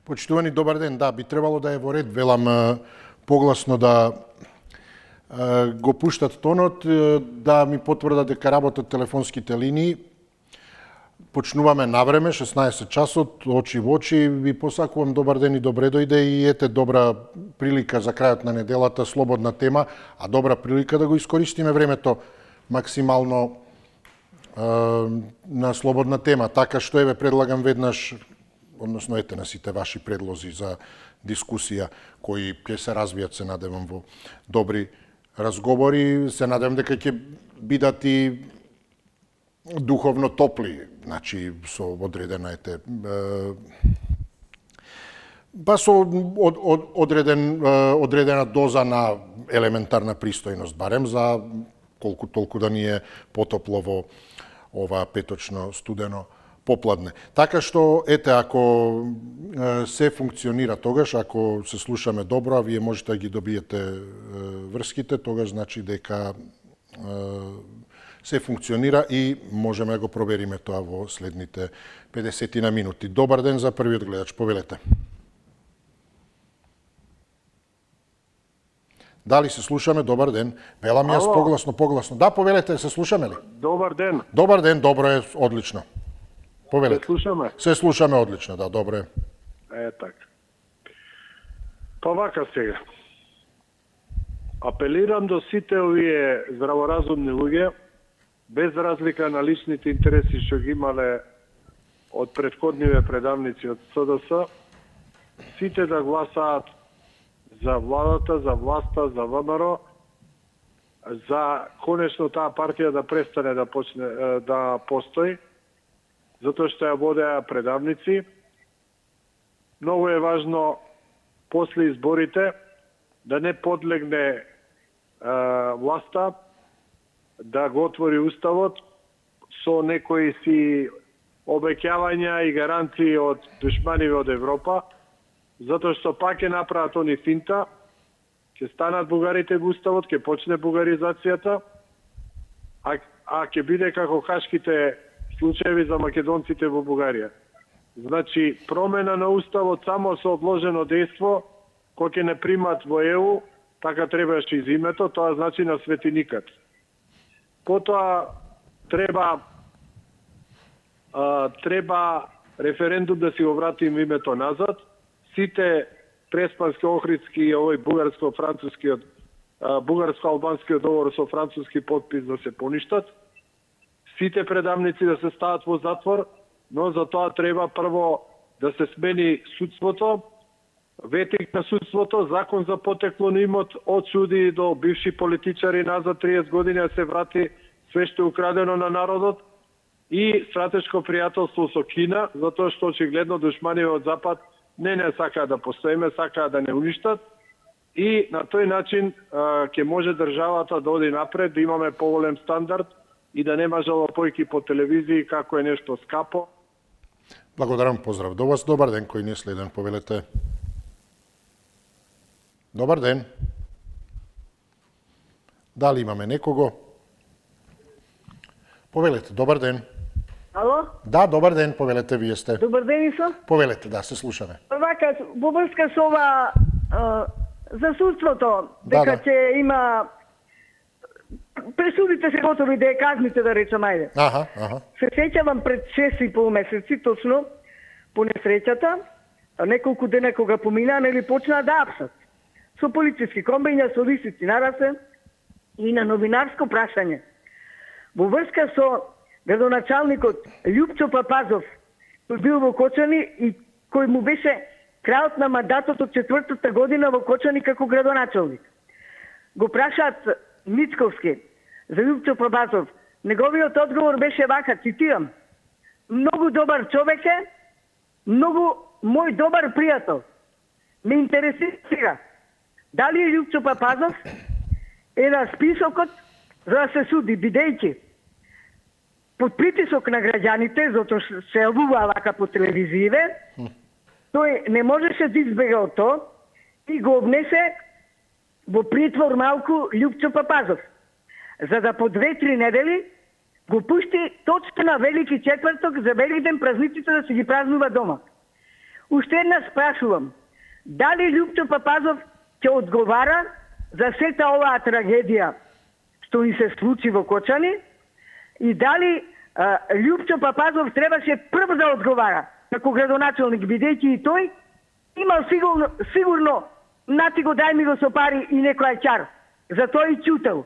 Почитувани, добар ден. Да, би требало да е во ред, велам погласно да го пуштат тонот, да ми потврдат дека работат телефонските линии. Почнуваме навреме, 16 часот, очи во очи. Ви посакувам добар ден и добре дојде и ете добра прилика за крајот на неделата, слободна тема, а добра прилика да го искористиме времето максимално на слободна тема. Така што еве предлагам веднаш, односно ете на сите ваши предлози за дискусија кои ќе се развијат, се надевам, во добри разговори, се надевам дека ќе бидат и духовно топли, значи со одредена со одредена доза на елементарна пристојност, барем за колку толку да ни е потопло во ова петочно студено попладне. Така што, ете, ако се функционира тогаш, ако се слушаме добро, а вие можете да ги добиете врските, тогаш значи дека се функционира и можеме да го провериме тоа во следните 50 на минути. Добар ден за првиот гледач, повелете. Дали се слушаме? Добар ден. Велам јас погласно. Да, повелете, се слушаме ли? Добар ден. Добар ден, добро е, одлично. Повелете. Се слушаме? Се слушаме одлично, да, добро е. Така. Па вака сега. Апелирам до сите овие здраворазумни луѓе, без разлика на личните интереси што ги имале од претходниве предавници од СДС, сите да гласаат за владата, за власта, за ВМРО, за конечно таа партија да престане да почне да постои, затоа што ја водеа предавници. Многу е важно после изборите да не подлегне власта, да го отвори уставот со некои си обеќавања и гаранции од душманиве од Европа, затоа што пак ќе направат они финта, ќе станат бугарите во уставот, ќе почне бугаризацијата, а ќе биде како хашките случаеви за македонците во Бугарија. Значи, промена на уставот само со одложено дејство, кој ќе не примат во ЕУ, така требаше изимето, тоа значи на светиникат. Потоа треба референдум да си го вратим името назад. Сите преспански, охридски и овој бугарско-албанскиот договор со француски подпис да се поништат. Сите предавници да се стават во затвор, но за тоа треба прво да се смени судството, ветик на судството, закон за потекло на имот од суди до бивши политичари назад 30 години да се врати све што е украдено на народот и стратешко пријателство со Кина, затоа што очигледно душманиве од Запад не сакаат да постоиме, сакаат да не уништат и на тој начин ќе може државата да оди напред, да имаме поголем стандард и да нема жалопојки по телевизии како е нешто скапо. Благодарам, поздрав до вас. Добар ден, кој не следен, повелете. Добар ден. Дали имаме некого? Повелете, добар ден. Ало? Да, добар ден, повелете, вие сте. Добар ден, Исо. Повелете, да, се слушаме. Вака, во врска со ова за судството, дека ќе има пресудите се готови, да ја казните, да речам, ајде. Се сеќавам пред 6,5 месеци, точно, по несреќата, неколку дена кога помина, нели почнаа да апсат. Со полициски комбиња, со лисици нарасе и на новинарско прашање. Во врска со градоначалникот Љупчо Папазов, кој бил во Кочани и кој му беше крајот на мандатот од 4-та година во Кочани како градоначалник. Го прашаат Мицковски за Љупчо Папазов. Неговиот одговор беше вака, цитирам: "Многу добар човек е, многу мој добар пријател. Ме интересира дали Љупчо Папазов е на списокот за да се суди, бидејќи под притисок на граѓаните, затоа што се јавува вака по телевизије, тој не можеше да избега од тоа и го обнесе во притвор малку Љупчо Папазов, за да по 2-3 недели го пушти точно на Велики четврток за Великден празниците да се ги празнува дома. Уште една спрашувам, дали Лјупчо Папазов ќе одговара за сета оваа трагедија што ни се случи во Кочани и дали Лјупчо Папазов требаше прв да одговара како градоначалник, бидејќи и тој имал сигурно нати го дај ми го со пари и некој чар. Затоа и чутел.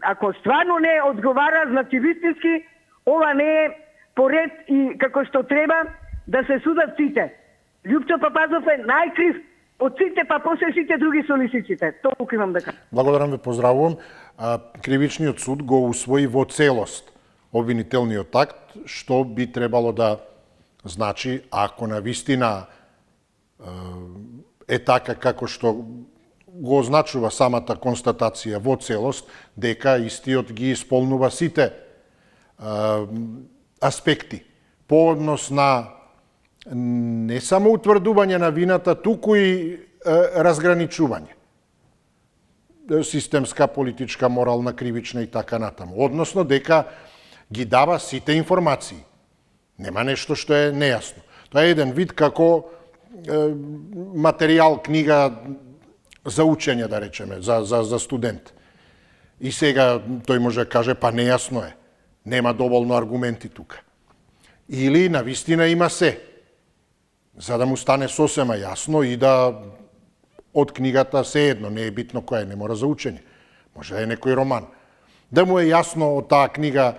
Ако стварно не одговара, значи вистински ова не е поред и како што треба да се судат сите. Лјупчо Папазов е најкрив од сите, па после сите други со лисиците. Толку имам да кажам. Благодарам ве, поздравувам. Кривичниот суд го усвои во целост обвинителниот акт, што би требало да значи, ако на вистина е така како што го означува самата констатација во целост, дека истиот ги исполнува сите аспекти по однос на не само утврдување на вината, туку и разграничување. Системска, политичка, морална, кривична и така натаму. Односно дека ги дава сите информации. Нема нешто што е нејасно. Тоа е еден вид како материјал, книга за учење, да речеме, за студент. И сега тој може да каже, па нејасно е. Нема доволно аргументи тука. Или навистина има се, за да му стане сосема јасно и да од книгата се едно, не е битно која е, не мора за учење. Може да е некој роман. Да му е јасно од таа книга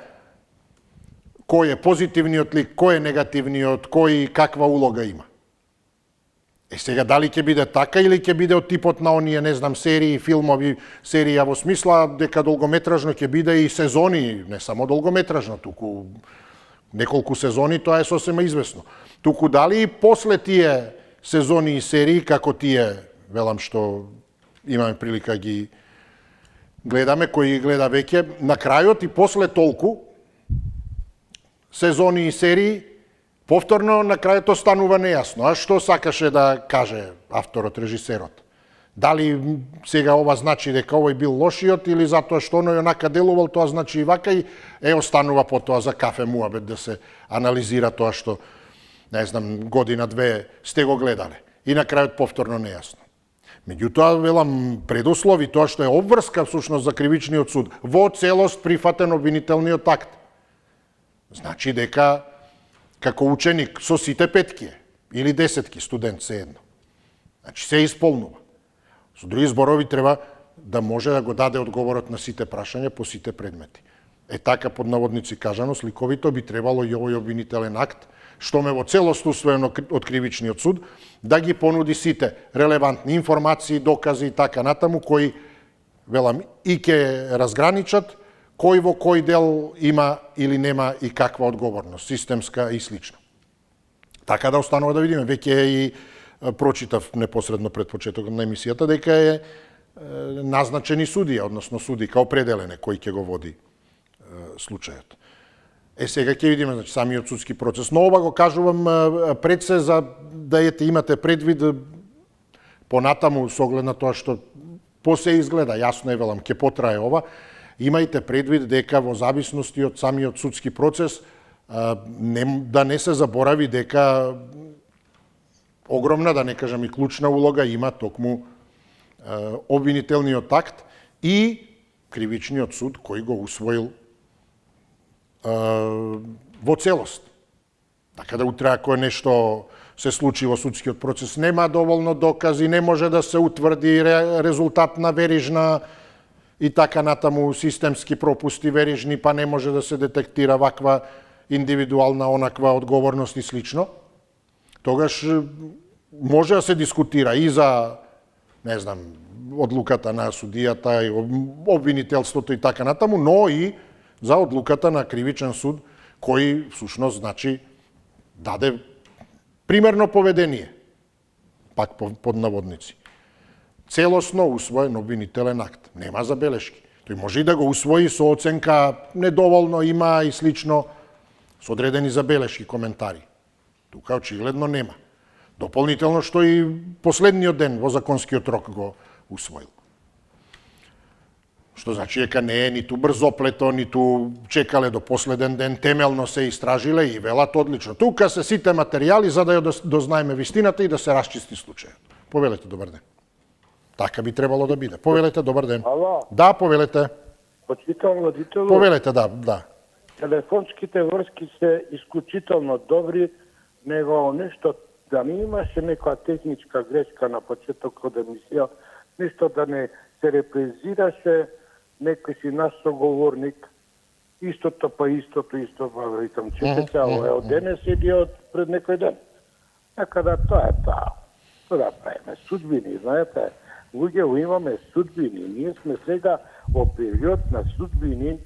кој е позитивниот лик, кој е негативниот, кој каква улога има. Сега, дали ќе биде така или ќе биде од типот на оние, не знам, серии, филмови, серија во смисла дека долгометражно ќе биде и сезони, не само долгометражно, туку неколку сезони, тоа е сосема известно. Туку дали и после тие сезони и серии, како тие, велам што имаме прилика ги гледаме, кои гледа веќе, на крајот и после толку сезони и серии, повторно на крајот останува нејасно. А што сакаше да каже авторот, режисерот? Дали сега ова значи дека овој бил лошиот или затоа што оној онака делувал, тоа значи и вака и останува потоа за кафе муабет да се анализира тоа што, не знам, година-две сте го гледале. И на крајот повторно нејасно. Меѓутоа, велам, предуслови тоа што е обврска всушност за кривичниот суд, во целост прифатен обвинителниот акт. Значи дека како ученик со сите петки или десетки, студент се едно. Значи се исполнува. Со други зборови треба да може да го даде одговорот на сите прашања по сите предмети. Така под наводници кажано, сликовито би требало и овој обвинителен акт, што ме во целост усвоено од кривичниот суд, да ги понуди сите релевантни информации, докази и така натаму, кои, велам, и ќе разграничат кој во кој дел има или нема и каква одговорност, системска и слично. Така да останува да видиме. Веќе и прочитав непосредно пред почетокот на емисијата дека е назначени судија, односно судика определене кој ќе го води случајот. Сега ќе видиме, значи, самиот судски процес. Но ова го кажувам пред се за да имате предвид понатаму со оглед на тоа што посе изгледа, јасно е, велам, ќе потрае ова. Имајте предвид дека во зависности од самиот судски процес да не се заборави дека огромна, да не кажам и клучна улога има токму обвинителниот акт и кривичниот суд кој го усвоил во целост. Така да утре ако нешто се случи во судскиот процес, нема доволно докази, не може да се утврди резултат на верижна и така натаму системски пропусти верижни, па не може да се детектира ваква индивидуална онаква одговорност и слично, тогаш може да се дискутира и за, не знам, одлуката на судијата, и обвинителството и така натаму, но и за одлуката на кривичен суд, кој всушност значи даде примерно поведение, пак под наводници. Целосно усвоен обвинителен акт. Нема забелешки. Тој може и да го усвои со оценка недоволно има и слично, со одредени забелешки, коментари. Тука очигледно нема. Дополнително што и последниот ден во законскиот рок го усвоил. Што значи дека не е ниту брзоплето, ниту чекале до последен ден, темелно се истражиле и велат одлично. Тука се сите материјали за да ја дознаеме вистината и да се расчисти случајот. Повелете, добар ден. Така би требало да биде. Повелете, добар ден. Ало. Да, повелете. Почитам родителу. Повелете, да. Телефонските врски се исклучително добри, него нешто да не имаше некоја техничка грешка на почетокот од емисија, нешто да не се репрезираше некој си наш соговорник, истото па истото, викам, чекате, ова е од денес или од пред некој ден. Така да тоа е тоа. Тоа да правиме судбини, знаете, луѓе имаме судбини. Ние сме сега во период на судбини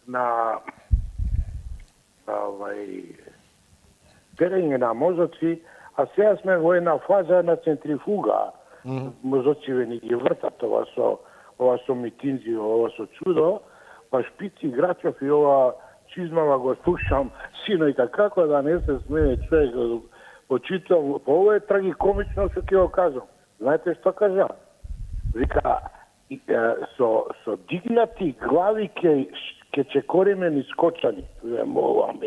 на перење на мозоци, а сега сме во една фаза на центрифуга. Мозоциве ни ги вртат, ова со митинзи, ова со чудо, па Шпици, Грачов и ова чизмава го слушам, синојка, како да не се смее човек, почитам, ова е трагикомично што ќе го кажам. Знаете што кажа? Вика, со дигнати глави ке чекориме низ кочани. Молам,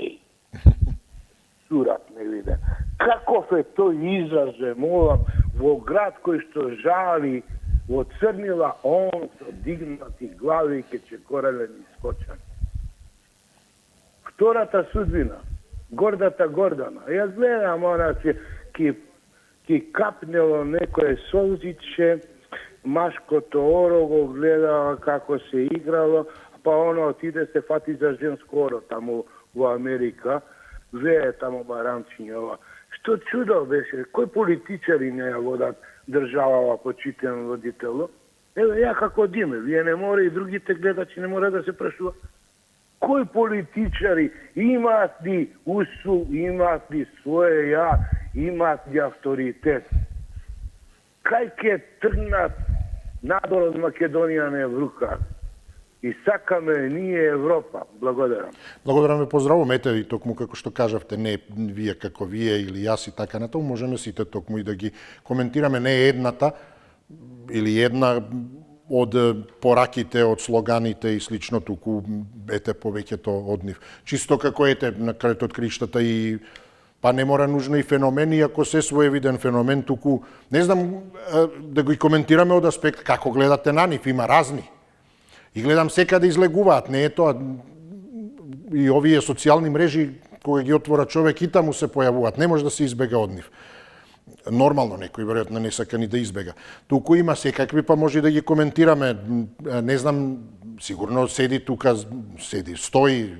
сурат не виде. Каков е тој израз, молам, во град кој што жали, во Црнила, он со дигнати глави ке чекореле низ кочани. Втората судбина, гордата Гордана. Јас гледам, она ки капнело некое солзиче, машкото оро го гледала како се играло, па оно отиде се фати за женско оро таму во Америка, вее таму баранчиња ова. Што чудо беше, кој политичари не ја водат државава, почитен родитело? Еве, ја како Диме, вие не мора и другите гледачи не мора да се прашува. Кои политичари имаат ли усул, имаат ли своје ја, имаат ли авторитет? Кај ќе тргнат надор од Македонија не врука? И сакаме ние Европа. Благодарам. Благодарам ве, поздравувам. Ете и токму како што кажавте, не вие како вие или јас и така натаму, можеме сите токму и да ги коментираме, не едната или една од пораките, од слоганите и слично, туку ете повеќето од нив. Чисто како ете на крајот од криштата и па не мора нужно и феномен, иако се своевиден феномен, туку не знам да го коментираме од аспект како гледате на нив, има разни. И гледам секаде излегуваат, не е тоа и овие социјални мрежи кога ги отвора човек и таму се појавуваат, не може да се избега од нив. Нормално некој веројатно не сака ни да избега. Туку има секакви, па може да ги коментираме, не знам, сигурно седи тука, стои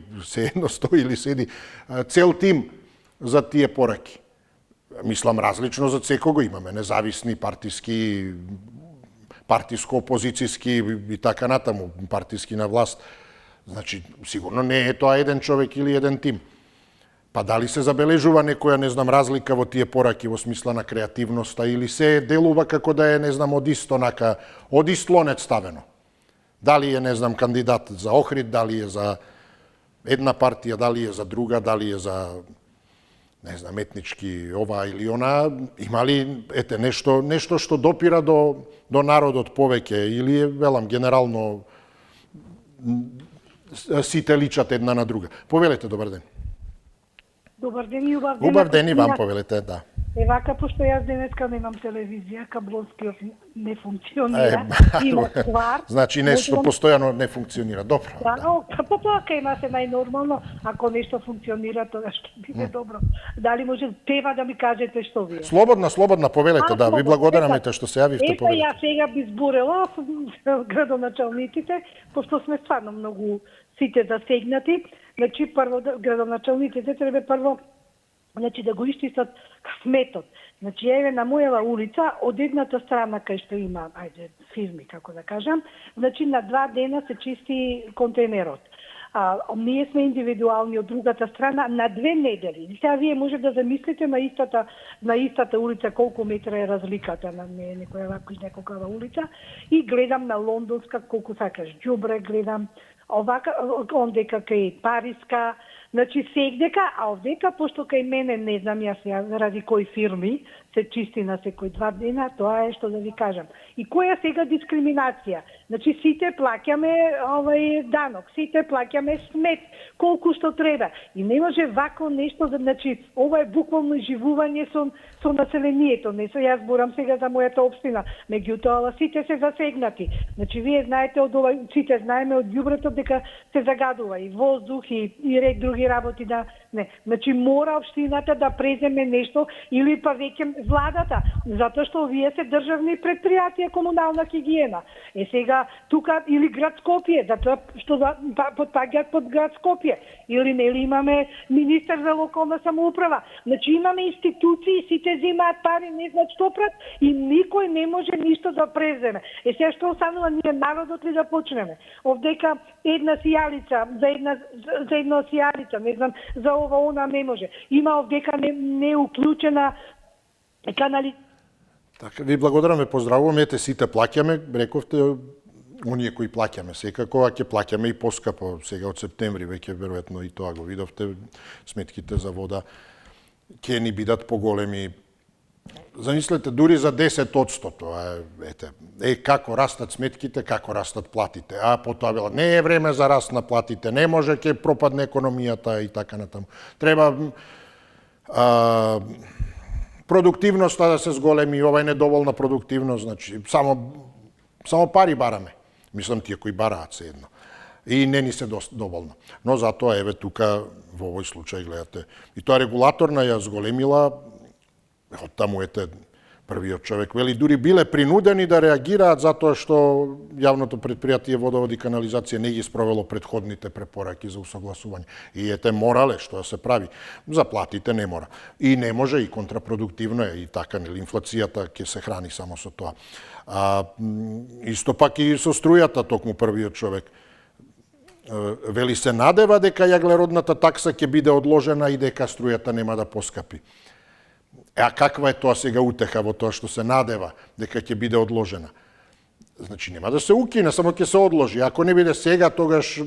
или седи цел тим за тие пораки. Мислам различно за секого, имаме независни партиски, партиско-опозицијски и така натаму, партиски на власт. Значи, сигурно не е тоа еден човек или еден тим. Па дали се забележува некоја, не знам, разлика во тие пораки во смисла на креативноста или се делува како да е, не знам, од ист лонец ставено. Дали е, не знам, кандидат за Охрид, дали е за една партија, дали е за друга, дали е за, не знам, етнички ова или она, има ли ете нешто што допира до народот повеќе или е, велам, генерално сите личат една на друга. Повелете, добар ден. Добар ден и убав ден. Убав ден и вам, повелете, да. Вака, пошто јас денеска немам телевизија, кабловскиот не функционира, има ствар. Значи нешто постојано не функционира, добро. Да, па тоа кај нас е најнормално, ако нешто функционира, тоа што биде добро. Дали може пева да ми кажете што вие? Слободна, повелете, да, ви благодараме што се јавивте, повелете. Ја сега би зборела градоначалниците, пошто сме стварно многу сите засегнати. Значи, прво, градоначалниците треба прво да го исчистат сметот. Значи, еве на мојава улица, од едната страна кај што има, фирми, како да кажам, значи на 2 дена се чисти контейнерот. Ние сме индивидуални од другата страна на 2 недели. Сега вие може да замислите на истата улица колку метра е разликата на некоја вака и некоја улица и гледам на лондонска колку сакаш џубре, гледам овака ондека кај Париска, значи сегдека, а овдека пошто кај мене не знам јас заради кои фирми, се чисти на секој 2 дена, тоа е што да ви кажам. И која сега дискриминација? Значи сите плаќаме данок, сите плаќаме смет, колку што треба. И не може вако нешто, значи ова е буквално живување со населението. Не се јас зборам сега за мојата општина, меѓутоа сите се засегнати. Значи вие знаете од ова, сите знаеме од ѓубрето дека се загадува и воздух и ред други работи да не. Значи мора општината да преземе нешто или па веќе владата, затоа што овие се државни предпријатија, комунална хигиена. Сега тука или град Скопје, затоа што подпаѓаат под град Скопје, или нели имаме министер за локална самоуправа. Значи имаме институции, сите земаат пари, не знаат што прат и никој не може ништо да преземе. Сега што останува ние народот ли да почнеме? Овдека една сијалица, за една сијалица, не знам, за ова она не може. Има овдека не уклучена канали. Така, ви благодараме, поздравуваме, ете сите плаќаме, рековте, оние кои плаќаме секако, а ќе плаќаме и поскапо, сега од септември веќе веројатно и тоа го видовте, сметките за вода ќе ни бидат поголеми. Замислете, дури за 10%, тоа е, како растат сметките, како растат платите, а потоа било, не е време за раст на платите, не може, ќе пропадне економијата и така натаму. Треба продуктивноста да се зголеми, ова е недоволна продуктивност, значи, само пари бараме. Мислам, тие кои бараат се едно. И не ни се доволно. Но затоа, еве, тука, во овој случај, гледате, и тоа регулаторна ја зголемила, од таму ете првиот човек вели, дури биле принудени да реагираат затоа што јавното предпријатие Водоводи и канализација не ги спровело претходните препораки за усогласување. И ете морале што да се прави. За платите не мора. И не може, и контрапродуктивно е, и така, нели, инфлацијата ќе се храни само со тоа. Исто пак и со струјата, токму првиот човек вели се надева дека јаглеродната такса ќе биде одложена и дека струјата нема да поскапи. А каква е тоа сега утеха во тоа што се надева дека ќе биде одложена? Значи нема да се укине, само ќе се одложи. Ако не биде сега, тогаш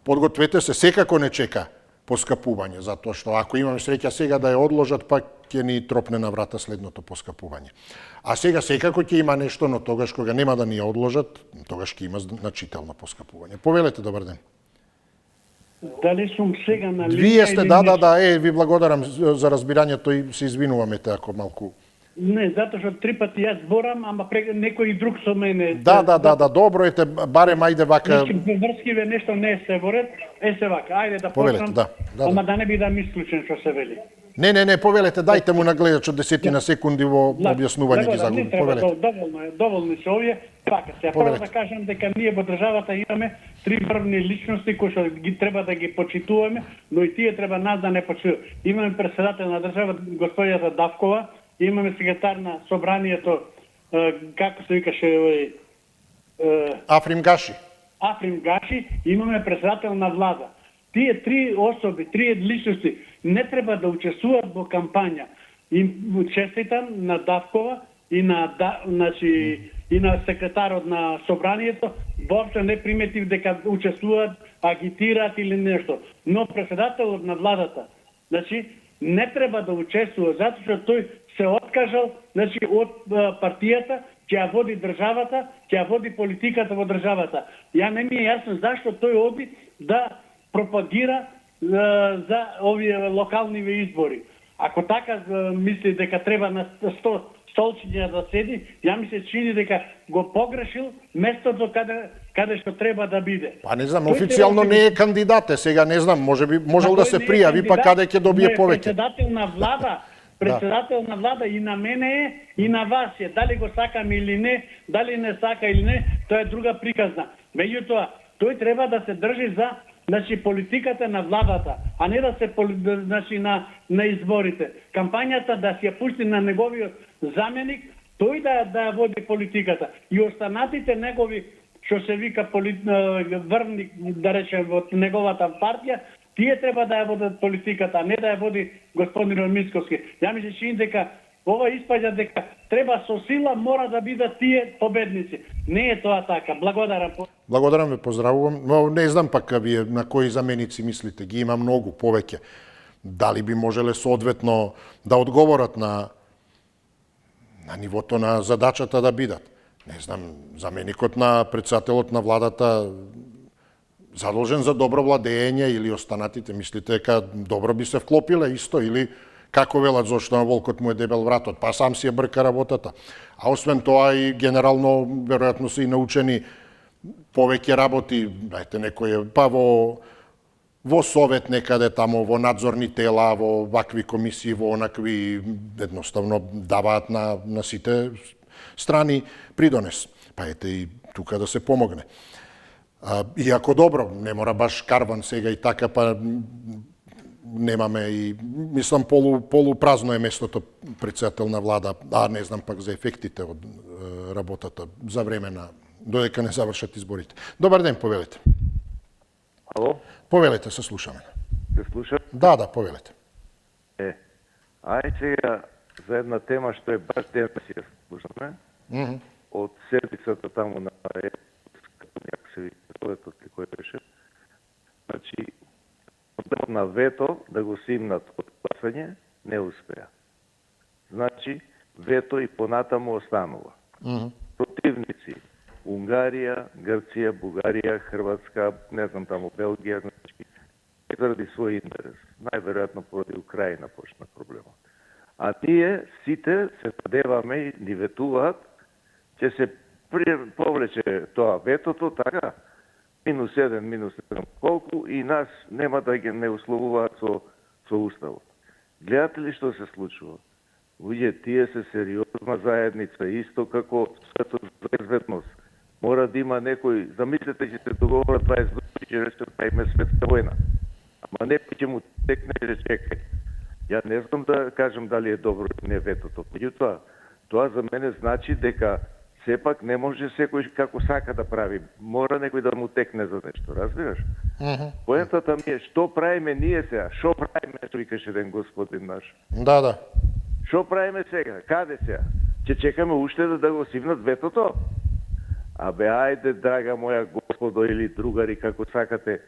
подгответе се, секако не чека поскапување, затоа што ако имаме среќа сега да ја одложат, пак ќе ни тропне на врата следното поскапување. А сега секако ќе има нешто, но тогаш кога нема да ни ја одложат, тогаш ќе има значително поскапување. Повелете, добар ден. Дали сум сега на линија? Вие сте, да, ви благодарам за разбирањето и се извинуваме те ако малку. Не, затоа што 3 пати јас зборам, ама некој друг со мене. Да, добро ете, барем ајде вака. Врскиве нешто не се воред, се вака, ајде да почнам. Ама да не бидам исклучен што се вели. Не, повелете, дајте му на гледачот 10 секунди во објаснување ги загуби. Повелете. Доволни се овие. Така, се прво да кажам дека ние во државата имаме 3 врвни личности кои што ги треба да ги почитуваме, но и тие треба нас да не почитуваме. Имаме председател на држава господјата Давкова, имаме секретар на собранието, како се викаше Африм Гаши, имаме председател на влада. Тие 3 особи, 3 личности не треба да учествуваат во кампања. Им честитам на Давкова и на секретарот на собранието, воопшто не приметив дека учествуваат, агитираат или нешто. Но председателот на владата, значи, не треба да учествува, затоа што тој се откажал, значи, од партијата, ќе ја води државата, ќе ја води политиката во државата. Ја не ми е јасно зашто тој оди да пропагира за овие локални избори. Ако така мисли дека треба на 100 столчиња да седи, ја ми се чини дека го погрешил местото каде што треба да биде. Па не знам, официјално не е кандидат, сега не знам, можел да се пријави, па каде ќе добие повеќе. Председател на влада и на мене е, и на вас е. Дали го сакам или не, дали не сака или не, тоа е друга приказна. Меѓутоа, тој треба да се држи за политиката на владата, а не да се на изборите. Кампањата да си ја пусти на неговиот заменик, тој да води политиката. И останатите негови, што се вика врвник, да речем, во неговата партија, тие треба да ја водат политиката, а не да ја води господин Мицковски. Ја ми се чини дека ова испаѓа дека треба со сила мора да бидат тие победници. Не е тоа така. Благодарам. Благодарам, ве поздравувам. Но не знам пак вие на кои заменици мислите. Ги има многу повеќе. Дали би можеле соодветно да одговорат на на нивото на задачата да бидат. Не знам, заменикот на председателот на владата задолжен за добро владење или останатите, мислите дека добро би се вклопиле исто или како велат зошто на волкот му е дебел вратот, па сам си ја брка работата. А освен тоа и генерално веројатно се и научени повеќе работи, дајте некој па во совет некаде тамо, во надзорни тела, во вакви комисии, во онакви, едноставно даваат на сите страни придонес. Па ете и тука да се помогне. Иако добро, не мора баш карван сега и така, па немаме и, мислам, полупразно е местото председател на влада, а не знам пак за ефектите од работата за време на, додека не завршат изборите. Добар ден, повелете. Ало? Повелете, се слушаме. Се слуша? Да, повелете. Ајде сега за една тема што е баш ден да си ја слушаме. Од седмицата таму на како се вика, советот ли кој беше. Значи, проблемот на вето да го симнат од гласање не успеа. Значи, вето и понатаму останува. Противници Унгарија, Грција, Бугарија, Хрватска, не знам таму Белгија, значи, заради свој интерес. Најверојатно поради Украина почна проблемот. А тие сите се надеваме и ни ветуваат, ќе се повлече тоа ветото, така, -1, -7 колку, и нас нема да ги не условуваат со уставот. Гледате ли што се случува? Луѓе, тие се сериозна заедница, исто како светот за безбедност. Мора да има некој, замислете, ќе се договорат 20 души, ќе рече да име светска војна. Ама некој ќе му текне и рече, чекај. Ја не знам да кажам дали е добро или не ветото. Меѓутоа, тоа за мене значи дека сепак не може секој како сака да прави. Мора некој да му текне за нешто, разбираш? Поентата ми е, што правиме ние сега? Што правиме, што викаше еден господин наш? Да. Што правиме сега? Каде сега? Ќе чекаме уште да го сивнат ветото? Абе, ајде, драга моја господо или другари, како сакате,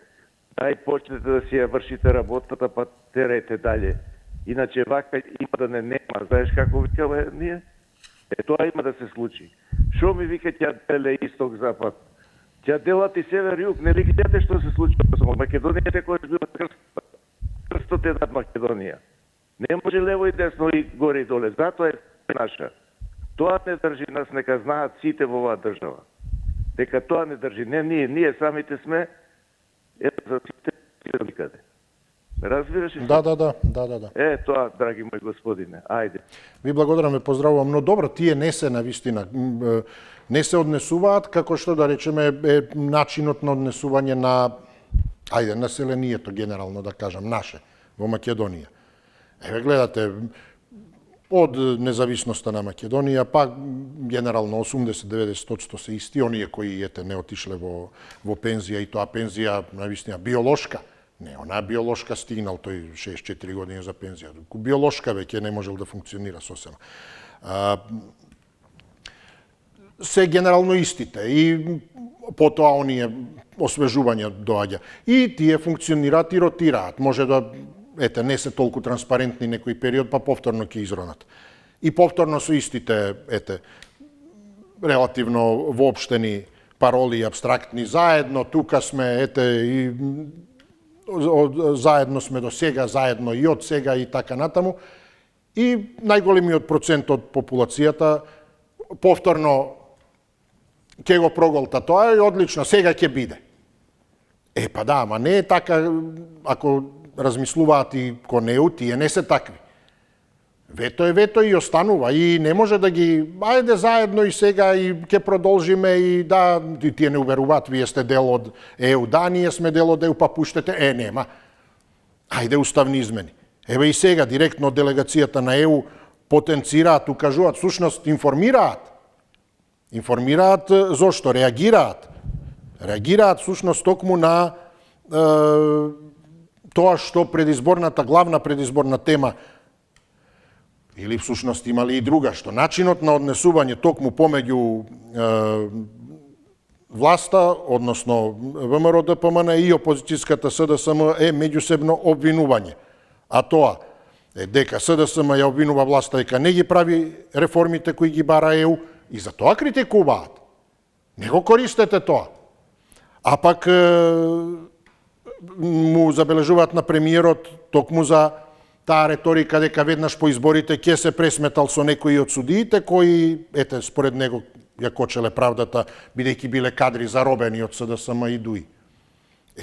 дај почнете да си ја вршите работата, па терете далje. Иначе вака има да не нема. Знаеш како викаме ние? Тоа има да се случи. Шо ми вика ќе деле исток-запад? Ќе делат и север-југ. Не ли гледате што се случува со Македонија, секојаш била крстот е над Македонија. Не може лево и десно и горе и доле. Затоа е наша. Тоа не држи нас, нека знаат сите во оваа држава. Дека тоа не држи. Не ние самите сме за сите никаде. Разбираш ли? Да. Тоа, драги мој господине, ајде. Ви благодарам, ве поздравувам, но добро, тие не се на вистина, не се однесуваат како што да речеме е начинот на однесување на населението генерално да кажам, наше во Македонија. Еве гледате, од независноста на Македонија, па генерално 80-90% се исти, оние кои не отишле во пензија, и тоа пензија навистина биолошка. Не, она биолошка стигнал тој 64 години за пензија. Биолошка веќе не можел да функционира сосема. Се генерално истите и потоа оние освежување доаѓа. И тие функционираат и ротираат. Може да не се толку транспарентни некој период, па повторно ќе изронат. И повторно со истите, релативно воопштени пароли и абстрактни. Заедно, тука сме, и заедно сме до сега, заедно и од сега и така натаму. И најголемиот процент од популацијата повторно ќе го проголта тоа и одлично, сега ќе биде. Па да, ама не е така, ако размислуваат и кон ЕУ, тие не се такви. Вето е вето и останува и не може да ги, ајде заедно и сега и ќе продолжиме и да, тие не уверуваат, вие сте дел од ЕУ, да, ние сме дел од ЕУ, па пуштете, нема. Ајде уставни измени. Еве и сега, директно од делегацијата на ЕУ потенцираат, укажуваат, сушност информираат. Информираат зошто? Реагираат. Реагираат сушност токму на тоа што главна предизборна тема или всушност имали и друга, што начинот на однесување токму помеѓу власта, односно ВМРО ДПМН и опозицијската СДСМ е меѓусебно обвинување. А тоа, Дека СДСМ ја обвинува власта дека не ги прави реформите кои ги бара ЕУ и за тоа критикуваат. Не го користете тоа. А пак му забележуваат на премиерот токму за таа реторика дека веднаш по изборите ќе се пресметал со некои од судиите кои, ете, според него ја кочеле правдата, бидејќи биле кадри заробени од СДСМ и ДУИ.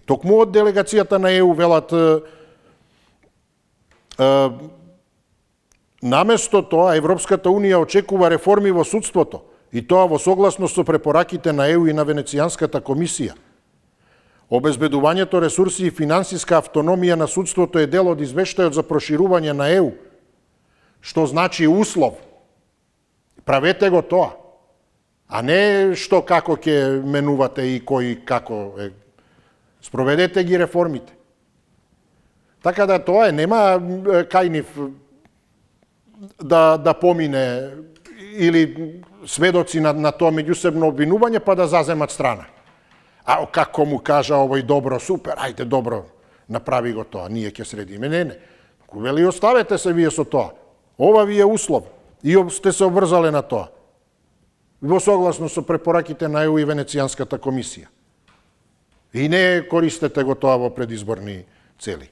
Токму од делегацијата на ЕУ велат наместо тоа Европската Унија очекува реформи во судството и тоа во согласност со препораките на ЕУ и на Венецијанската комисија. Обезбедувањето ресурси и финансиска автономија на судството е дел од извештајот за проширување на ЕУ, што значи услов. Правете го тоа, а не што како ќе менувате и кој како е. Спроведете ги реформите. Така да тоа нема кај нив да помине или сведоци на тоа меѓусебно обвинување па да заземат страна. А како му кажа овој добро, супер, ајде добро, направи го тоа, ние ќе средиме. Не. Вели оставете се вие со тоа. Ова ви е услов и сте се обврзале на тоа. Во согласно со препораките на ЕУ и Венецијанската комисија. И не користете го тоа во предизборни цели.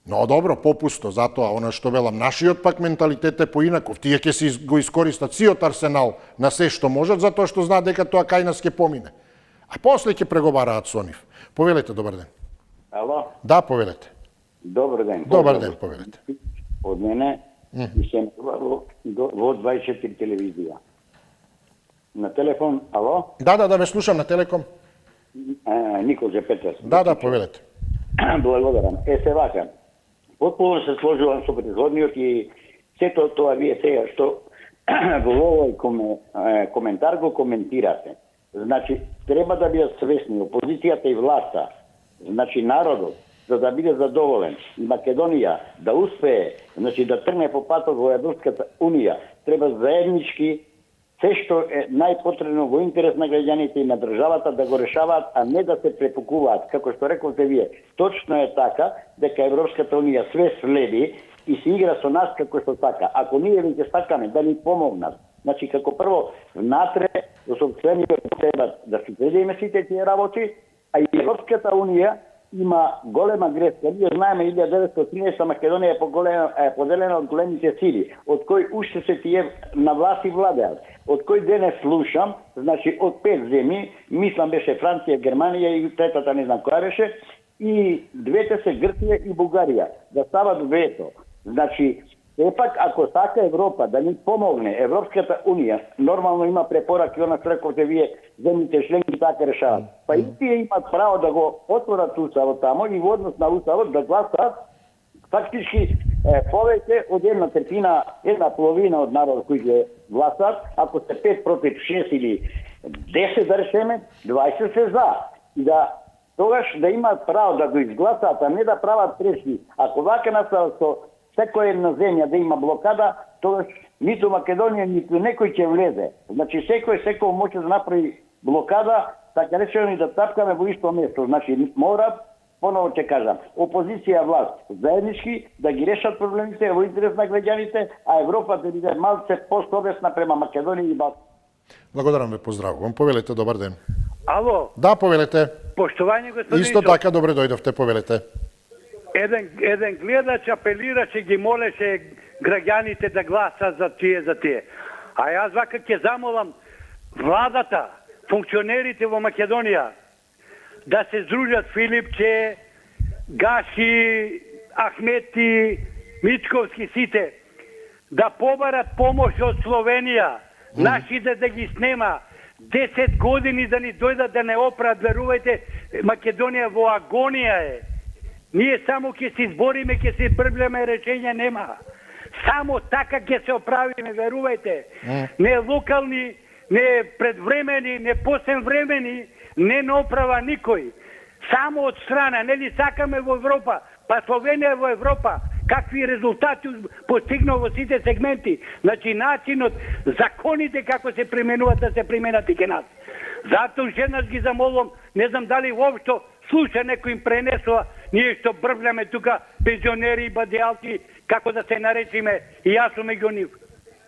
Но добро, попусто, затоа, она што велам, нашиот пак менталитет е поинаков. Тие ќе си го искористат сиот арсенал на се што можат, затоа што знаат дека тоа кај нас ќе помине. А после ќе преговараат со нив. Повелете, добар ден. Ало? Да, повелете. Добар ден. Добар ден, повелете. Од мене и се во 24 телевизија. На телефон, ало? Да, ве слушам на Телеком. Николче Петрас. Да, повелете. Благодарам. Се вака. Потполно се сложувам со предходниот и сето тоа вие сега што во овој коментар го коментирате. Значи, треба да бидат свесни опозицијата и власта, значи народот, за да биде задоволен, и Македонија да успее, значи да тргне по патот во Европската Унија, треба заеднички се што е најпотребно во интерес на граѓаните и на државата да го решаваат, а не да се препукуваат. Како што рековте вие, точно е така дека Европската Унија све следи и се игра со нас како што така. Ако ние веќе сакаме да ни помогнат, значи како прво внатре во собствениот треба да се следиме сите тие работи, а и Европската Унија има голема грешка. Ние знаеме 1913 Македонија е поделена од големите сили, од кои уште се тие на власт и владеат. Од кој денес слушам, значи од 5 земји, мислам беше Франција, Германија и третата не знам која беше, и двете се Грција и Бугарија, да стават вето. Значи, сепак, ако сака Европа да ни помогне, Европската Унија, нормално има препораки, она рековте вие, земјите членки така решават. Па и тие имат право да го отворат уставот тамо и во однос на уставот да гласат фактички повеќе од една половина од народ кои ќе гласат, ако се 5 против 6 или 10 да решеме, 20 се за. И да тогаш да имаат право да го изгласат, а не да прават пречки. Ако вака настават со секоја една земја да има блокада, тогаш ниту Македонија, ниту некој ќе влезе. Значи секој може да направи блокада, така речено и да тапкаме во исто место. Значи мора, поново ќе кажам, опозиција власт заеднички да ги решат проблемите во интерес на граѓаните, а Европа да биде малце посовесна према Македонија и Балкан. Благодарам ве, поздравувам. Повелете, добар ден. Ало? Да, повелете. Поштовање, господин. Исто така, добре дојдовте, повелете. Еден гледач апелираше, ги молеше граѓаните да гласат за тие. А јас вака ќе замолам владата, функционерите во Македонија да се здружат Филипче, Гаши, Ахмети, Мичковски сите, да побарат помош од Словенија, нашите да ги снема, 10 години да ни дојдат да не опрат, верувајте, Македонија во агонија е. Ние само ќе се избориме, ќе се прблеме, решење нема. Само така ќе се оправиме, верувајте. Не локални, не предвремени, не последвремени, не оправа никој. Само од страна, нели сакаме во Европа, па Словенија во Европа, какви резултати постигнува во сите сегменти. Значи начинот, законите како се применуваат да се применат и ке нас. Затоа женас ги замолувам, не знам дали воопшто слуша некој им пренесува, Ние што брвляме тука пензионери и бадијалци, како да се наречиме, и јас сум меѓу нив.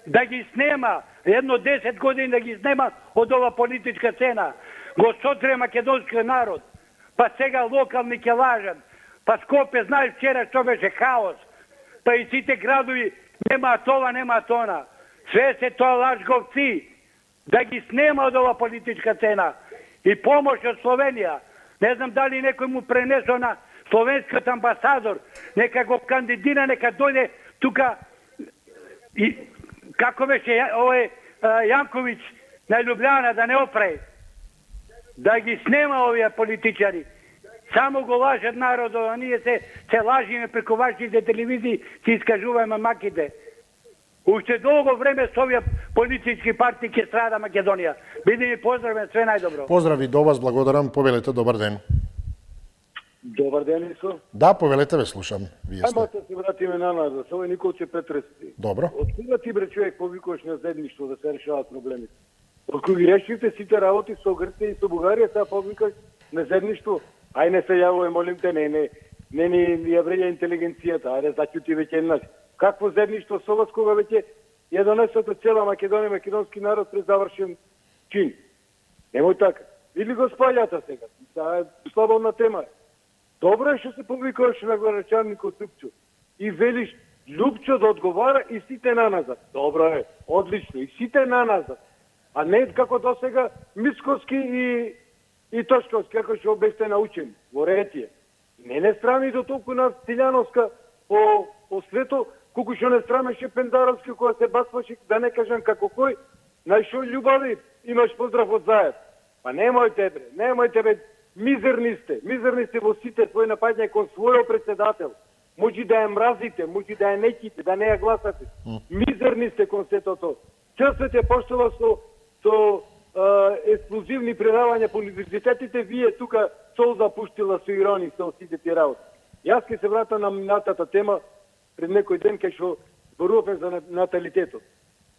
Да ги снема, едно 10 години да ги снема од ова политичка цена. Го сотре македонскиот народ. Па сега локални ќе лажат. Па Скопје, знаеш вчера што беше хаос. Па и сите градови нема това, нема тона. Све се тоа лажговци. Да ги снема од ова политичка цена. И помош од Словенија. Не знам дали некој му пренесо на словенскиот амбасадор. Нека го кандидира, нека дојде тука. И како беше овој Јанковиќ на Љубљана да не опре. Да ги снема овие политичари. Само го лажат народот, а ние се лажиме преку вашите телевизии, си искажуваме маките. Уште долго време со овие политички партии ќе страда Македонија. Биди ми поздравен, све најдобро. Поздрави до вас, благодарам, повелете, добар ден. Добар ден, Исо. Да, повелете, ве слушам. Вие сте. Ајмо да се вратиме на назад. Овој Николче Петревски. Добро. Од кога ти бре човек повикуваш на заедништво да се решаваат проблемите? Од кога ги решивте сите работи со Грција и со Бугарија, сега повикаш на заедништво? Ај не се јавувај, молим те, не ни ја вреѓа интелигенцијата, ајде зачути веќе еднаш. Какво заедништво со вас кога веќе ја донесото цела Македонија, македонски народ пред завршен чин? Немој така. Или го спаѓата сега. Сега е слабодна тема. Добро е што се повикуваш на градоначалникот Лупчо и велиш Лупчо да одговара и сите наназад. Добро е, одлично, и сите наназад. А не како досега Мицковски и Тошковски, како што бевте научени во ретие. Не страми до толку на Стилјановска по свето, колку што не страмеше Пендаровски кога се басваше, да не кажам како кој, најшо љубави имаш поздрав од Заев. Па немојте бре, мизерни сте во сите своји напаѓања кон својот председател. Може да ја мразите, може да ја неките, да не ја гласате. Мизерни сте кон сето тоа. Црквата е поштова со експлозивни предавања по универзитетите, вие тука солза пуштила со иронија со сите тие работи. Јас ќе се вратам на минатата тема пред некој ден кај што зборувавме за наталитетот.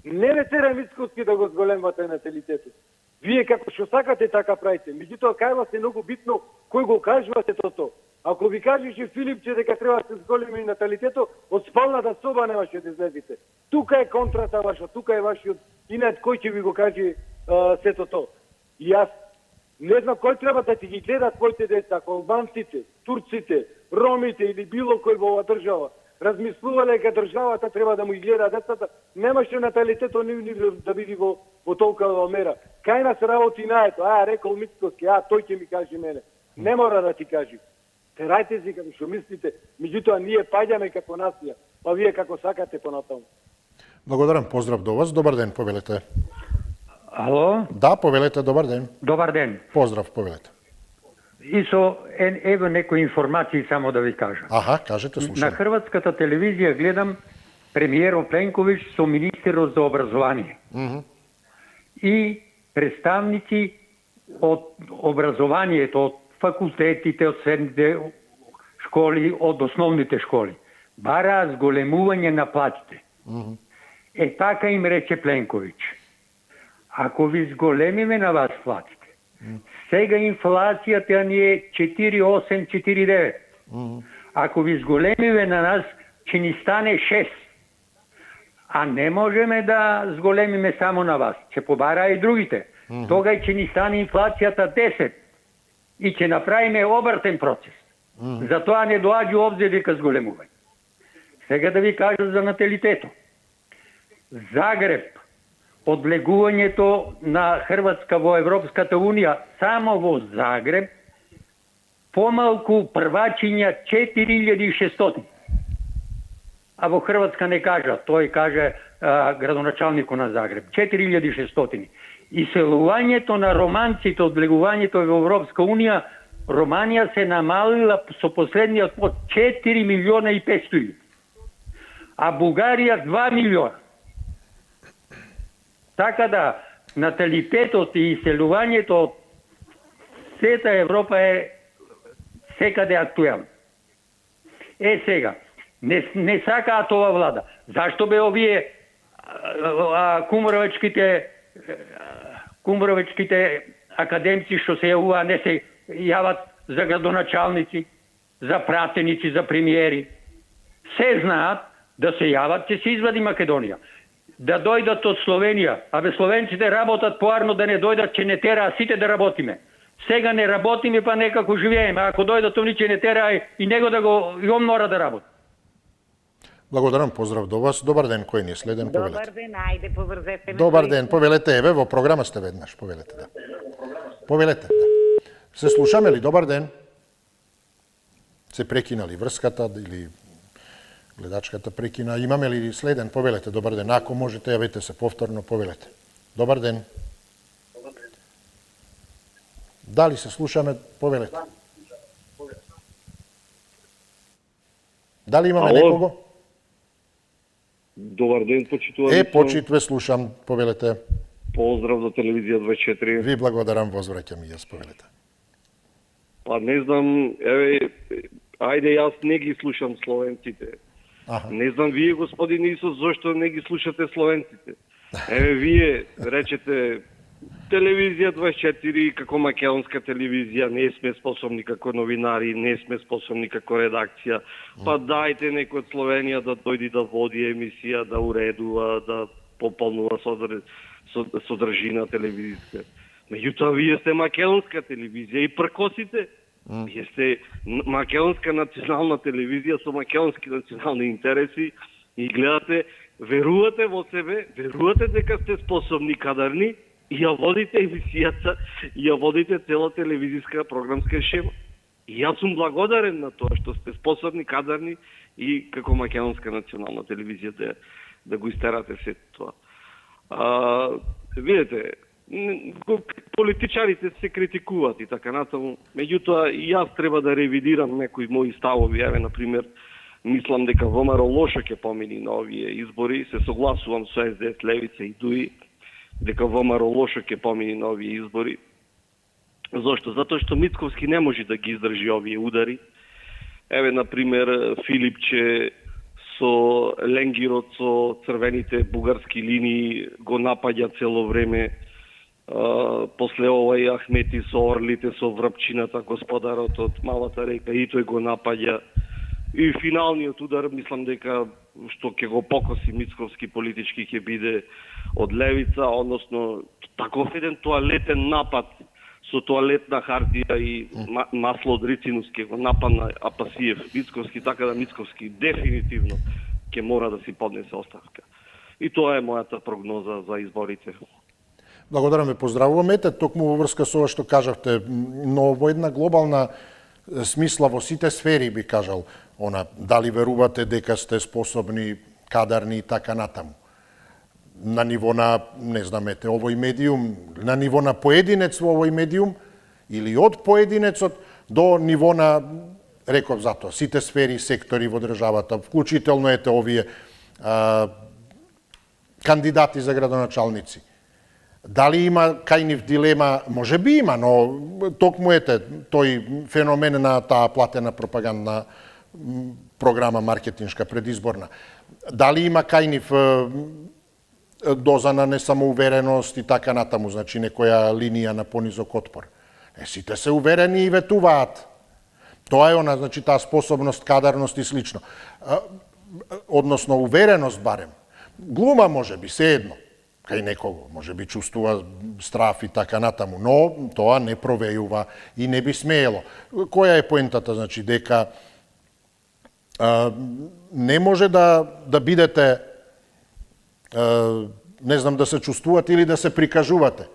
Не тера Мицковски да го зголемвате наталитетот. Вие како што сакате така правите. Меѓутоа кај вас е многу битно кој го кажувате тоа. Ако ви кажеше Филипче дека треба да се зголеми наталитетот, од спалната соба немаше да излезете. Тука е контрата ваша, тука е вашиот инат кој ќе ви го каже сето тоа. И јас не знам кој треба да ти ги гледа твоите деца, албанците, турците, ромите или било кој во оваа држава. Размислувале дека државата треба да му ги гледа децата, немаше наталитетот ни да биде во толкова мера. Кај нас работи наето, рекол Мицковски, тој ќе ми каже мене. Не мора да ти кажи. Терајте си како што мислите, меѓутоа ние паѓаме како нација, па вие како сакате понатаму. Благодарам, поздрав до вас, добар ден, повелете. Ало? Да, повелете, добар ден. Добар ден. Поздрав, повелете. Исо, ево некои информации само да ви кажам. Кажете, слушам. На хрватската телевизија гледам премиерот Пленковиќ со министерот за образование. И представници од образованието, од факултетите, од средните школи, од основните школи. Бараа зголемување на платите. Така им рече Пленковиќ. Ако ви зголемиме на вас платите, сега инфлацијата ни е 4,8-4,9. Ако ви зголемиме на нас, ќе ни стане 6. А не можеме да зголемиме само на вас. Ќе побара и другите. Тога ќе ни стане инфлацијата 10. И ќе направиме обртен процес. Затоа не доаѓа обзир дека зголемување. Сега да ви кажа за наталитето. Загреб, одлегувањето на Хрватска во Европската Унија, само во Загреб, помалку првачиња 4600. А во Хрватска не кажа, тој каже градоначалникот на Загреб, 4600. Иселувањето на романците, одлегувањето во Европска Унија, Романија се намалила со последниот под 4 милиона и 500. А Бугарија 2 милиона. Така да, наталитетот и иселувањето од сета Европа е секаде актуелно. Сега, не сакаат ова влада. Зашто бе овие кумровечките академци што се јавуваат, не се јават за градоначалници? за пратеници, за премиери. Се знаат да се јават, ќе се извади Македонија. Да дојдат од Словенија, абе словенците работат поарно да не дојдат, ќе не тера сите да работиме. Сега не работиме, па некако живееме. Ако дојдат овни ќе не тера и него да го и он мора да работи. Благодарам, поздрав до вас. Добар ден, кој ни е следен, повелете. Добар ден, ајде поврзете ме. Добар ден, повелете, еве во програма сте веднаш, повелете, да. Повелете, да. Се слушаме ли? Добар ден. Се прекинали врската или гледачката прекина. Имаме ли следен? Повелете, добар ден. Ако можете, јавете се повторно, повелете. Добар ден. Дали се слушаме? Повелете. Дали имаме некого? Добар ден, почитувани. Почитве, слушам, повелете. Поздрав за телевизија 24. Ви благодарам, возвраќам и јас, повелете. Па не знам, еве, ајде јас не ги слушам словенците. Не знам вие, господин Исус, зошто не ги слушате словенците. Еве, вие речете телевизија 24 како македонска телевизија, не сме способни како новинари, не сме способни како редакција. Па дајте некој од Словенија да дојде да води емисија, да уредува, да пополнува содржина телевизијска. Меѓутоа, вие сте македонска телевизија и пркосите. Вие сте македонска национална телевизија со македонски национални интереси и гледате, верувате во себе, верувате дека сте способни, кадарни и ја водите емисијата, и ја водите цела телевизијска програмска шема. И јас сум благодарен на тоа што сте способни, кадарни и како македонска национална телевизија да го истерате се тоа. Видете, политичарите се критикуваат и така натаму, меѓутоа и јас треба да ревидирам некои мои ставови. Еве, например, мислам дека ВМРО лошо ќе помини на овие избори, се согласувам со СДС, Левица и ДУИ, дека ВМРО лошо ќе помини на овие избори. Зошто? Затоа што Мицковски не може да ги издржи овие удари. Еве, например, Филипче со Ленгирот, со црвените бугарски линии го напаѓа цело време. После ова и Ахмети со орлите, со врапчината, господарот од Малата река, и тој го напаѓа. И финалниот удар, мислам дека што ќе го покоси Мицковски политички ќе биде од Левица, односно таков еден тоалетен напад со тоалетна хартија и масло од рицинус ќе го нападна Апасиев Мицковски, така да Мицковски дефинитивно ќе мора да си поднесе оставка. И тоа е мојата прогноза за изборите. Благодарам, ве поздравувам. Ете, токму во врска со ова што кажавте, но во една глобална смисла во сите сфери би кажал, дали верувате дека сте способни, кадарни и така натаму. На ниво на, не знам, овој медиум, на ниво на поединец во овој медиум, или од поединецот до ниво на, реков затоа, сите сфери, сектори во државата, вклучително овие кандидати за градоначалници. Дали има кај нив дилема? Може би има, но токму тој феномен на таа платена пропагандна програма маркетиншка предизборна. Дали има кај нив доза на несамоувереност и така натаму, значи некоја линија на понизок отпор? Сите се уверени и ветуваат. Тоа е значи таа способност, кадарност и слично. Односно увереност барем. Глума може би, се едно. Кај некого, може би чувствува страф и така натаму, но тоа не провејува и не би смеело. Која е поентата, значи, дека не може да бидете, не знам, да се чувствувате или да се прикажувате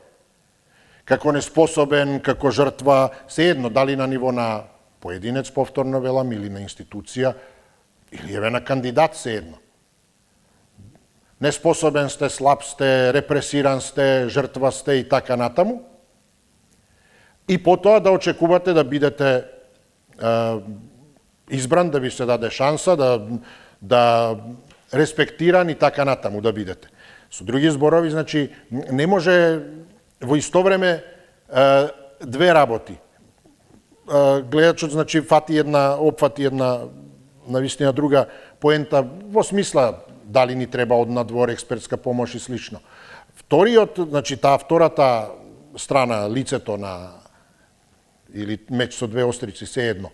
како неспособен, како жртва, се едно, дали на ниво на поединец, повторно велам, или на институција, или еве на кандидат, се едно. Неспособен сте, слаб сте, репресиран сте, жртва сте и така натаму. И потоа да очекувате да бидете избран, да ви се даде шанса, да респектиран и така натаму да бидете. Со други зборови, значи, не може во исто време две работи. Гледачот, значи, опфати една навистина друга поента во смисла дали ни треба од надвор експертска помош и слично. Вториот, значи таа втората страна, лицето на или меч со две острици, се едно,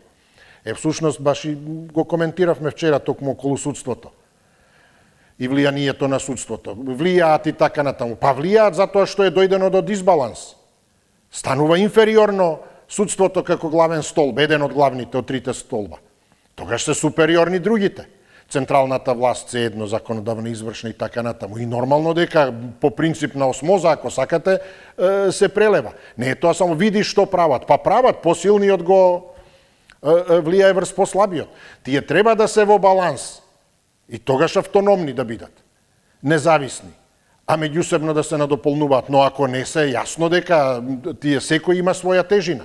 Всушност, баш и го коментиравме вчера токму околу судството. И влијанието на судството. Влијаат и така натаму. Па влијаат затоа што е дојдено до дисбаланс. Станува инфериорно судството како главен столб, еден од главните од трите столба. Тогаш се супериорни другите. Централната власт се едно, законодавна, извршна и така натаму. И нормално дека по принцип на осмоза, ако сакате, се прелева. Не е тоа само види што прават. Па прават, посилниот го влијае врз послабиот. Тие треба да се во баланс. И тогаш автономни да бидат. Независни. А меѓусебно да се надополнуваат. Но ако не се, јасно дека тие секој има своја тежина.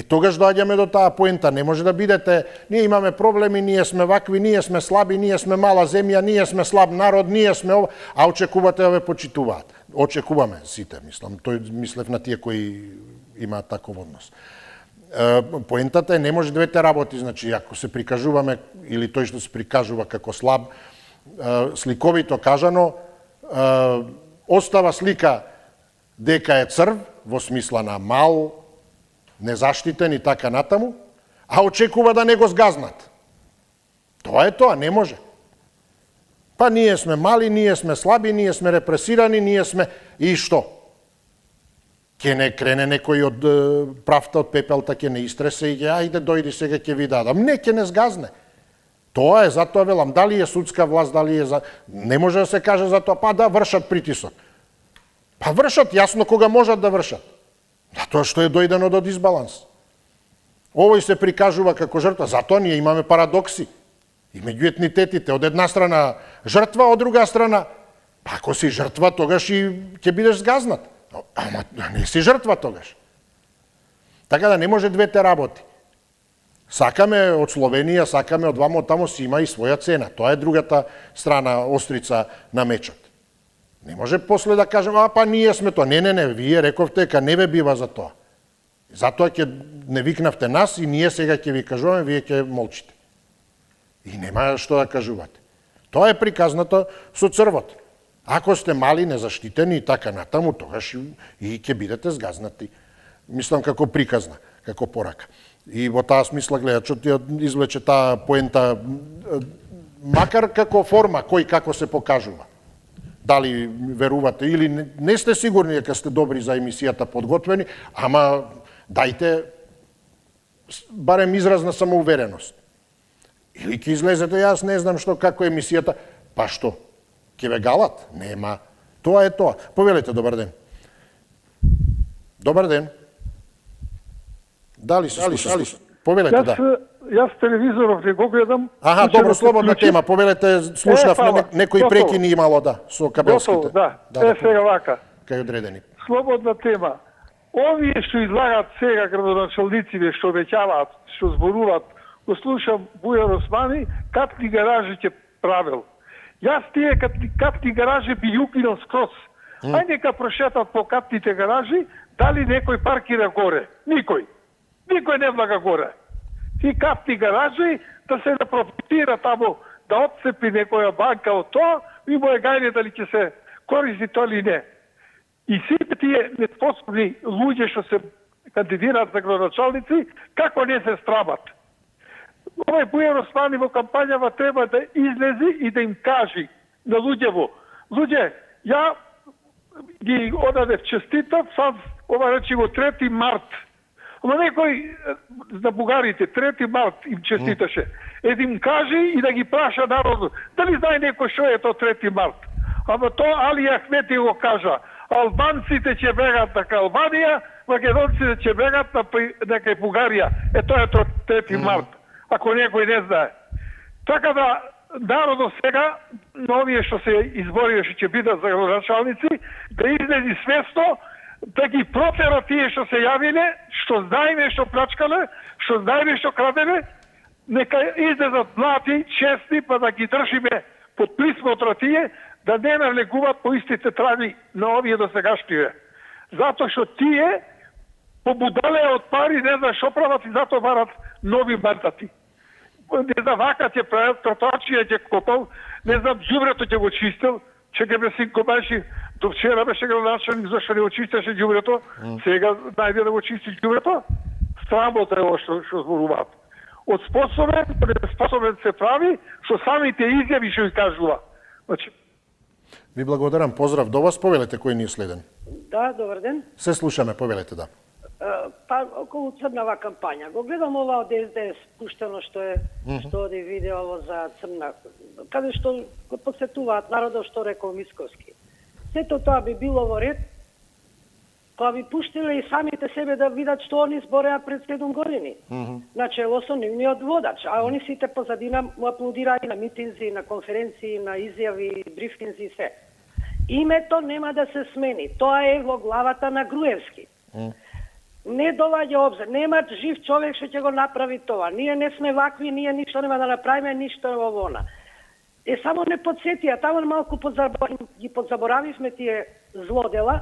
Тогаш доаѓаме до таа поента. Не може да бидете, ние имаме проблеми, ние сме вакви, ние сме слаби, ние сме мала земја, ние сме слаб народ, ние сме ова, а очекувате да ве почитуваат. Очекуваме сите, мислам. Тој мислев на тие кои имаат таков однос. Поентата е, не може двете работи, значи, ако се прикажуваме, или тој што се прикажува како слаб, сликовито кажано, остава слика дека е црв, во смисла на мал, незаштитен и така натаму, а очекува да не го сгазнат. Тоа е тоа, не може. Па ние сме мали, ние сме слаби, ние сме репресирани, ние сме... И што? Ке не крене некој од правта, од пепелта, ке не истресе и ке, ајде, дојди сега, ке ви дадам. Не, ке не сгазне. Тоа е, затоа велам, дали е судска власт, дали е за... Не може да се каже за тоа, па да вршат притисок. Па вршат, јасно кога можат да вршат. Затоа што е дојдено до дисбаланс. Овој се прикажува како жртва, затоа ние имаме парадокси. И меѓу етнитетите, од една страна жртва, од друга страна, па ако си жртва, тогаш и ќе бидеш сгазнат. Ама не си жртва тогаш. Така да не може двете работи. Сакаме од Словенија, сакаме од вамо, тамо си има и своја цена. Тоа е другата страна, острица на мечот. Не може после да кажем, па ние сме тоа. Не, вие рековте дека не ве бива за тоа. Затоа ќе не викнавте нас и ние сега ќе ви кажуваме, вие ќе молчите. И нема што да кажувате. Тоа е приказната со црвот. Ако сте мали, незаштитени и така натаму, тогаш и ќе бидете сгазнати. Мислам како приказна, како порака. И во таа смисла гледачот ја извлече таа поента, макар како форма, кој како се покажува. Дали верувате или не сте сигурни дека сте добри за емисијата подготвени, ама дајте барем израз на самоувереност. Или ќе излезете, јас не знам што како емисијата, па што? Ке ве галат? Нема. Тоа е тоа. Повелете, добар ден. Добар ден. Дали се слушате? Повелете, да. Јас телевизоров не го гледам. Аха, добро, слободна тема. Повелете, слушнав некои прекини имало, да, со кабелските. Да, сега вака. Кај одредени. Слободна тема. Овие што излагат сега градоначалниците, што обеќаваат, што зборуваат, го слушам Бујар Османи, капни гаражи ќе правил. Јас тие капни гаражи би ја укинал скроз. Ајде нека прошетат по капните гаражи, дали некој паркира горе? Никој. Никој не влага горе. Ти капни гаражи да се профитира тамо, да отцепи некоја банка од тоа, и му е гајне дали ќе се користи тоа или не. И сите тие неспособни луѓе што се кандидираат за градоначалници, како не се страмат. Овој Бујар Османи во кампањава треба да излези и да им кажи на луѓево. Луѓе, ја ги одадев честитав, сад ова речи го 3 март. Ама некој за бугарите 3 март им честиташе. Да им кажи и да ги праша народот. Дали знае некој што е тоа 3 март? Ама тоа Али Ахмети го кажа. Албанците ќе бегат на Албанија, македонците ќе бегат на Бугарија. Тоа е тоа 3 март. Ако некој не знае. Така да, народот сега, на овие што се изборија што ќе бидат за градоначалници, да излези свесно, да ги протера тие што се јавиле, што знаеме што плачкале, што знаеме што крадеме, нека излезат млади, честни, па да ги држиме под присмотра тие, да не навлегуваат по истите трани на овие досегашниве. Затоа што тие побудале од пари, не знам што прават и затоа барат нови мандати. Не знам, вака ќе прават, тротоачија ќе копал, не знам, ѓубрето ќе го чистил, че ке бе синко баши, до вчера беше градоначалник, зашто не го чистеше ѓубрето, сега најде да го чисти ѓубрето. Срамота е ово што зборуваат. од способен, неспособен се прави, со самите изјави што ги кажува. Значи, Ви благодарам, поздрав до вас, повелете кој ни е следен. Да, добар ден. Се слушаме, повелете, да. Па околу црнава кампања. Го гледам ова од СДС пуштено што оди видео за црна, каде што го подсетуваат народот што рекол Мицковски. Сето тоа би било во ред, па би пуштиле и самите себе да видат што они збореа пред 7 години. Начело со нивниот водач, а они сите позадина му аплодираат на митинзи, на конференции, на изјави, брифинзи и се. Името нема да се смени, тоа е во главата на Груевски. Не доваѓа обзир, нема жив човек што ќе го направи тоа. Ние не сме вакви, ние ништо нема да направиме, ништо во вона. Само не подсетија, тамо малку ги подзаборавивме тие злодела,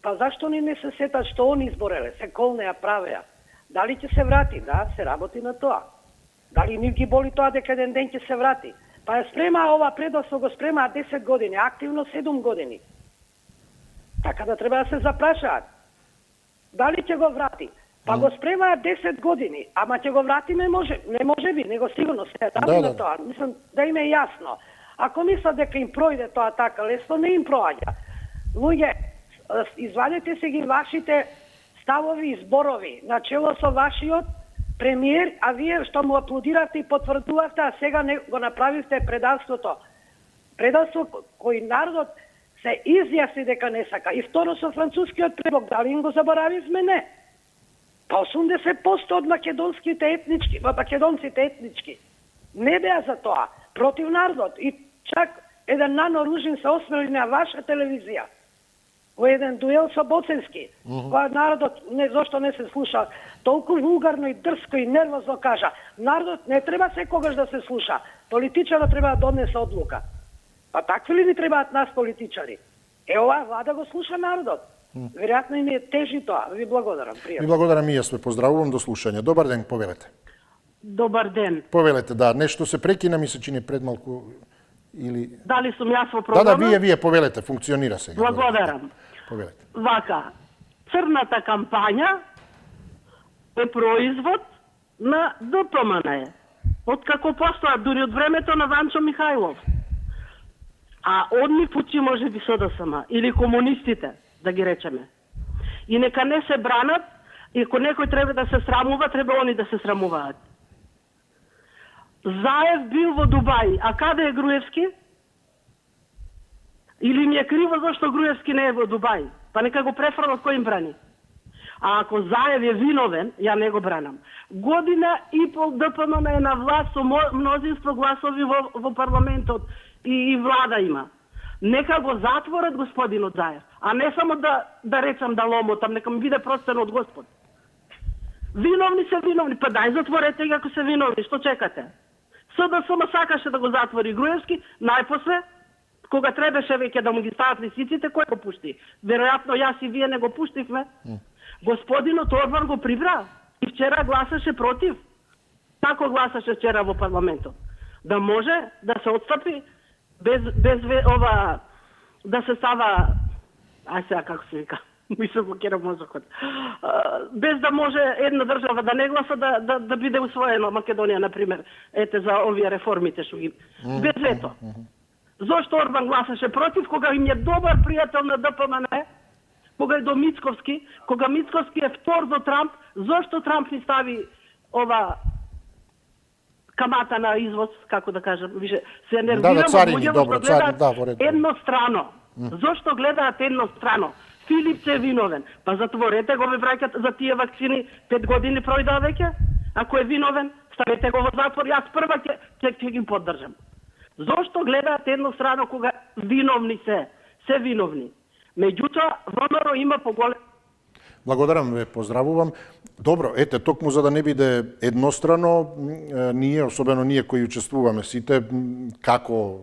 па зашто ни не се сетат што они избореле, се колнеа, правеа. Дали ќе се врати? Да, се работи на тоа. Дали нив ги боли тоа дека еден ден ќе се врати? Па ја спрема ова предоство, го спрема 10 години, активно 7 години. Така да треба да се запрашаат. Дали ќе го врати? Па го спремаат 10 години, ама ќе го вратиме не може би, него сигурно се работи на тоа. Мислам да им е јасно. Ако мислат дека им пројде тоа така лесно, не им проаѓа. Луѓе, извадете се ги вашите ставови и зборови, начело со вашиот премиер, а вие што му аплодиравте и потврдувавте, а сега не го направивте предавството. Предавство кој народот се изјасни дека не сака. И второ со францускиот предлог, дали им го заборавивме? Не. Па 80% од македонците етнички не беа за тоа, против народот. И чак еден Нано Ружин се осмели на ваша телевизија во еден дуел со Боценски, која народот зошто не се слуша, толку вулгарно и дрско и нервозно кажа, народот не треба секогаш да се слуша, политичарот треба да донесе одлука. Па такви ли ни требаат нас политичари? Оваа влада го слуша народот. Веројатно им е тежи тоа. Ви благодарам. Ви благодарам и јас ве поздравувам, до слушање. Добар ден, повелете. Добар ден. Повелете, да, нешто се прекина, ми се чини пред малку или Дали сум јас во програма? Да, вие повелете, функционира сега. Благодарам. Повелете. Вака, црната кампања е производ на ДПМН. Откако постоја дури од времето на Ванчо Михајлов. А од нив учи може би СДСМ или комунистите, да ги речеме. И нека не се бранат, и ако некој треба да се срамува, треба они да се срамуваат. Заев бил во Дубај, а каде е Груевски? Или ми е криво зашто Груевски не е во Дубај? Па нека го префрлат кој им брани. А ако Заев е виновен, ја не го бранам. Година и пол ДПМН е на власт со мнозинство гласови во парламентот и влада има. Нека го затворат господинот Заев, а не само да речам да ломотам, нека ми биде простен од Господ. Виновни се виновни, па дај затворете ги ако се виновни, што чекате? СДСМ сакаше да го затвори Груевски, најпосле, кога требаше веќе да му ги стават лисиците, кој го пушти? Веројатно јас и вие не го пуштивме. Господинот Орбан го прибра и вчера гласаше против. Како гласаше вчера во парламентот? Да може да се отстапи без ова да се става сега како се вика, ми се блокира мозокот. Без да може една држава да не гласа да биде усвоена Македонија, например, за овие реформите што ги без вето. Зошто Орбан гласаше против кога им е добар пријател на ДПМН, кога е до Мицковски, кога Мицковски е втор до Трамп, зошто Трамп ни стави ова камата на извоз, како да кажам, више, се нервирам од луѓето што гледаат еднострано. Зошто гледаат еднострано? Филипче е виновен. Па затворете го, ме враќат за тие вакцини, 5 години пројдоа веќе. Ако е виновен, ставете го во затвор, јас прва ќе ги поддржам. Зошто гледаат еднострано кога виновни се виновни? Меѓутоа, ВМРО има поголем. Благодарам, ве поздравувам. Добро, ете, токму за да не биде еднострано, ние, особено ние кои учествуваме сите, како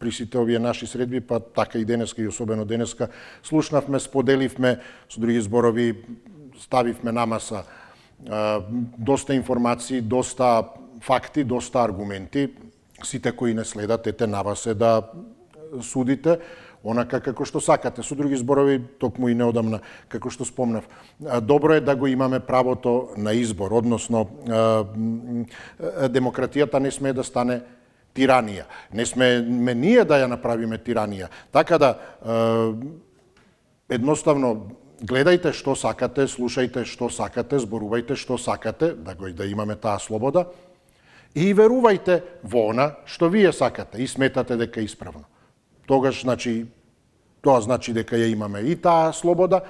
при сите овие наши средби, па така и денеска и особено денеска, слушнавме, споделивме, со други зборови, ставивме на маса доста информации, доста факти, доста аргументи. Сите кои не следат, ете, на вас е да судите. онака како што сакате. Со други зборови, токму и неодамна, како што спомнав, добро е да го имаме правото на избор, односно демократијата не смее да стане тиранија. Не смееме ние да ја направиме тиранија. Така да, едноставно, гледајте што сакате, слушајте што сакате, зборувајте што сакате, да имаме таа слобода, и верувајте во она што вие сакате и сметате дека е исправно. Тогаш, тоа значи дека ја имаме и таа слобода,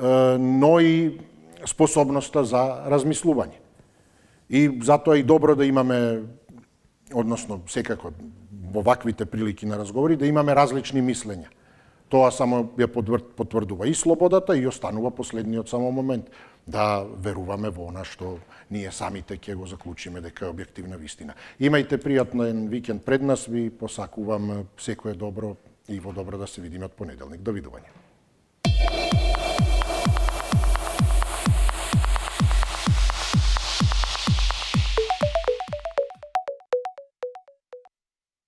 но и способноста за размислување. И затоа е добро да имаме, односно, секако, во ваквите прилики на разговори, да имаме различни мислења. Тоа само ја потврдува и слободата и останува последниот само момент да веруваме во она што ние самите ќе го заклучиме дека е објективна вистина. Имајте пријатен викенд пред нас, ви посакувам секое добро и во добро да се видиме од понеделник. Довидување.